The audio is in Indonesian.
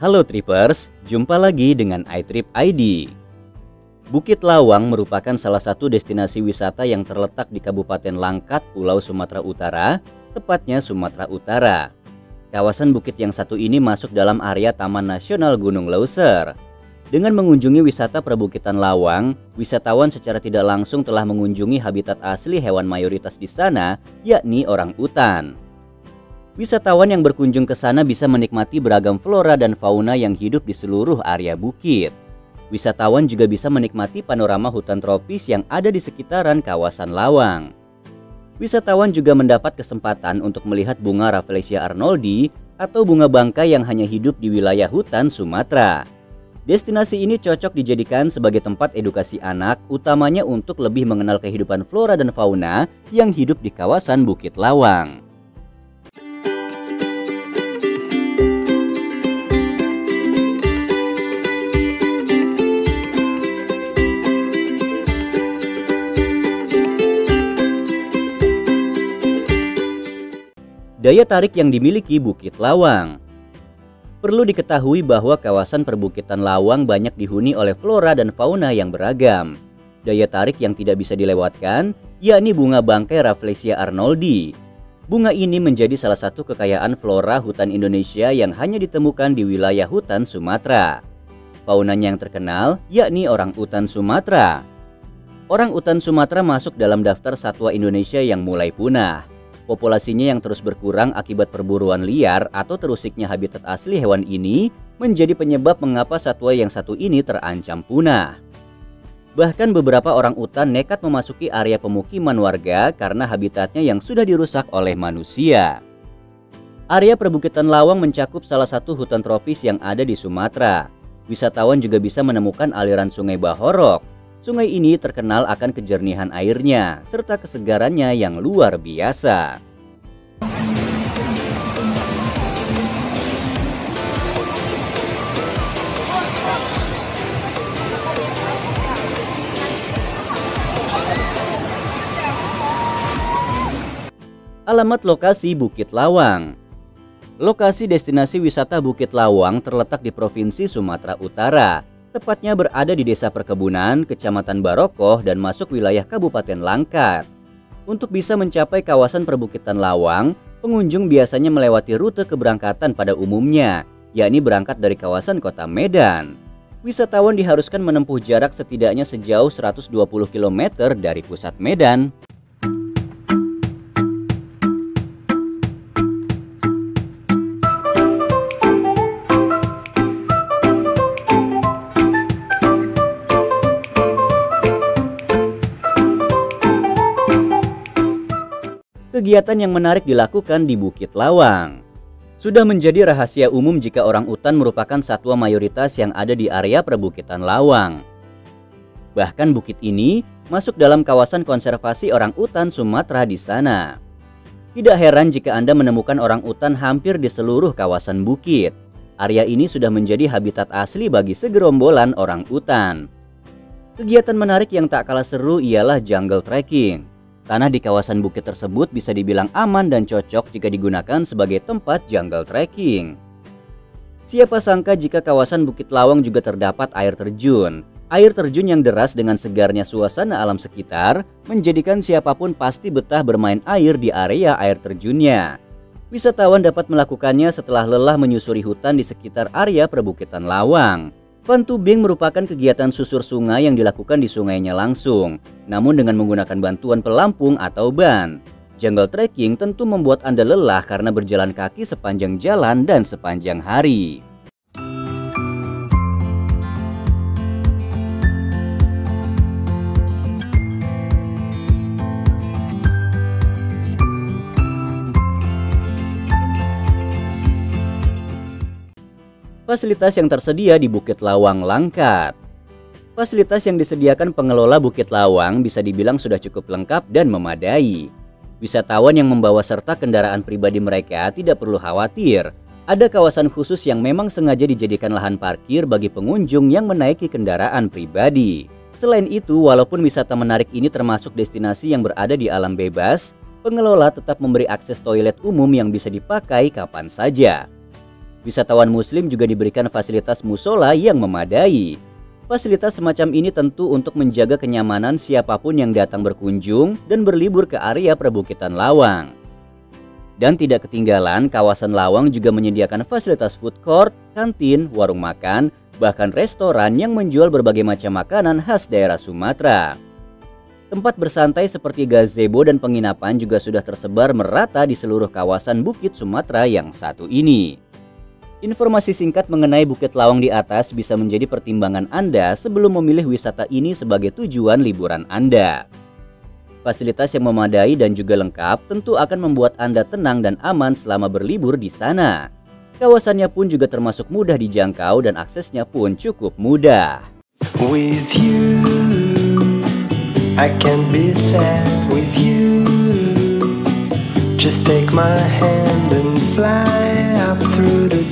Halo Trippers, jumpa lagi dengan iTrip ID. Bukit Lawang merupakan salah satu destinasi wisata yang terletak di Kabupaten Langkat, Pulau Sumatera Utara, tepatnya Sumatera Utara. Kawasan bukit yang satu ini masuk dalam area Taman Nasional Gunung Leuser. Dengan mengunjungi wisata perbukitan Lawang, wisatawan secara tidak langsung telah mengunjungi habitat asli hewan mayoritas di sana, yakni orangutan. Wisatawan yang berkunjung ke sana bisa menikmati beragam flora dan fauna yang hidup di seluruh area bukit. Wisatawan juga bisa menikmati panorama hutan tropis yang ada di sekitaran kawasan Lawang. Wisatawan juga mendapat kesempatan untuk melihat bunga Rafflesia arnoldi atau bunga bangkai yang hanya hidup di wilayah hutan Sumatera. Destinasi ini cocok dijadikan sebagai tempat edukasi anak, utamanya untuk lebih mengenal kehidupan flora dan fauna yang hidup di kawasan Bukit Lawang. Daya tarik yang dimiliki Bukit Lawang. Perlu diketahui bahwa kawasan perbukitan Lawang banyak dihuni oleh flora dan fauna yang beragam. Daya tarik yang tidak bisa dilewatkan yakni bunga bangkai Rafflesia arnoldi. Bunga ini menjadi salah satu kekayaan flora hutan Indonesia yang hanya ditemukan di wilayah hutan Sumatera. Faunanya yang terkenal yakni orangutan Sumatera. Orangutan Sumatera masuk dalam daftar satwa Indonesia yang mulai punah. Populasinya yang terus berkurang akibat perburuan liar atau terusiknya habitat asli hewan ini menjadi penyebab mengapa satwa yang satu ini terancam punah. Bahkan beberapa orangutan nekat memasuki area pemukiman warga karena habitatnya yang sudah dirusak oleh manusia. Area perbukitan Lawang mencakup salah satu hutan tropis yang ada di Sumatera. Wisatawan juga bisa menemukan aliran Sungai Bahorok. Sungai ini terkenal akan kejernihan airnya serta kesegarannya yang luar biasa. Alamat lokasi Bukit Lawang. Lokasi destinasi wisata Bukit Lawang terletak di Provinsi Sumatera Utara. Tepatnya berada di Desa Perkebunan, Kecamatan Barokoh, dan masuk wilayah Kabupaten Langkat. Untuk bisa mencapai kawasan perbukitan Lawang, pengunjung biasanya melewati rute keberangkatan pada umumnya, yakni berangkat dari kawasan kota Medan. Wisatawan diharuskan menempuh jarak setidaknya sejauh 120 km dari pusat Medan. Kegiatan yang menarik dilakukan di Bukit Lawang. Sudah menjadi rahasia umum jika orangutan merupakan satwa mayoritas yang ada di area perbukitan Lawang. Bahkan bukit ini masuk dalam kawasan konservasi orangutan Sumatera di sana. Tidak heran jika Anda menemukan orangutan hampir di seluruh kawasan bukit. Area ini sudah menjadi habitat asli bagi segerombolan orangutan. Kegiatan menarik yang tak kalah seru ialah jungle trekking. Tanah di kawasan bukit tersebut bisa dibilang aman dan cocok jika digunakan sebagai tempat jungle trekking. Siapa sangka jika kawasan Bukit Lawang juga terdapat air terjun. Air terjun yang deras dengan segarnya suasana alam sekitar menjadikan siapapun pasti betah bermain air di area air terjunnya. Wisatawan dapat melakukannya setelah lelah menyusuri hutan di sekitar area perbukitan Lawang. Fun tubing merupakan kegiatan susur sungai yang dilakukan di sungainya langsung, namun dengan menggunakan bantuan pelampung atau ban. Jungle trekking tentu membuat Anda lelah karena berjalan kaki sepanjang jalan dan sepanjang hari. Fasilitas yang tersedia di Bukit Lawang Langkat. Fasilitas yang disediakan pengelola Bukit Lawang bisa dibilang sudah cukup lengkap dan memadai. Wisatawan yang membawa serta kendaraan pribadi mereka tidak perlu khawatir. Ada kawasan khusus yang memang sengaja dijadikan lahan parkir bagi pengunjung yang menaiki kendaraan pribadi. Selain itu, walaupun wisata menarik ini termasuk destinasi yang berada di alam bebas, pengelola tetap memberi akses toilet umum yang bisa dipakai kapan saja. Wisatawan muslim juga diberikan fasilitas musola yang memadai. Fasilitas semacam ini tentu untuk menjaga kenyamanan siapapun yang datang berkunjung dan berlibur ke area perbukitan Lawang. Dan tidak ketinggalan, kawasan Lawang juga menyediakan fasilitas food court, kantin, warung makan, bahkan restoran yang menjual berbagai macam makanan khas daerah Sumatera. Tempat bersantai seperti gazebo dan penginapan juga sudah tersebar merata di seluruh kawasan Bukit Sumatera yang satu ini. Informasi singkat mengenai Bukit Lawang di atas bisa menjadi pertimbangan Anda sebelum memilih wisata ini sebagai tujuan liburan Anda. Fasilitas yang memadai dan juga lengkap tentu akan membuat Anda tenang dan aman selama berlibur di sana. Kawasannya pun juga termasuk mudah dijangkau dan aksesnya pun cukup mudah. With you, I can be sad with you. Just take my hand and fly up through the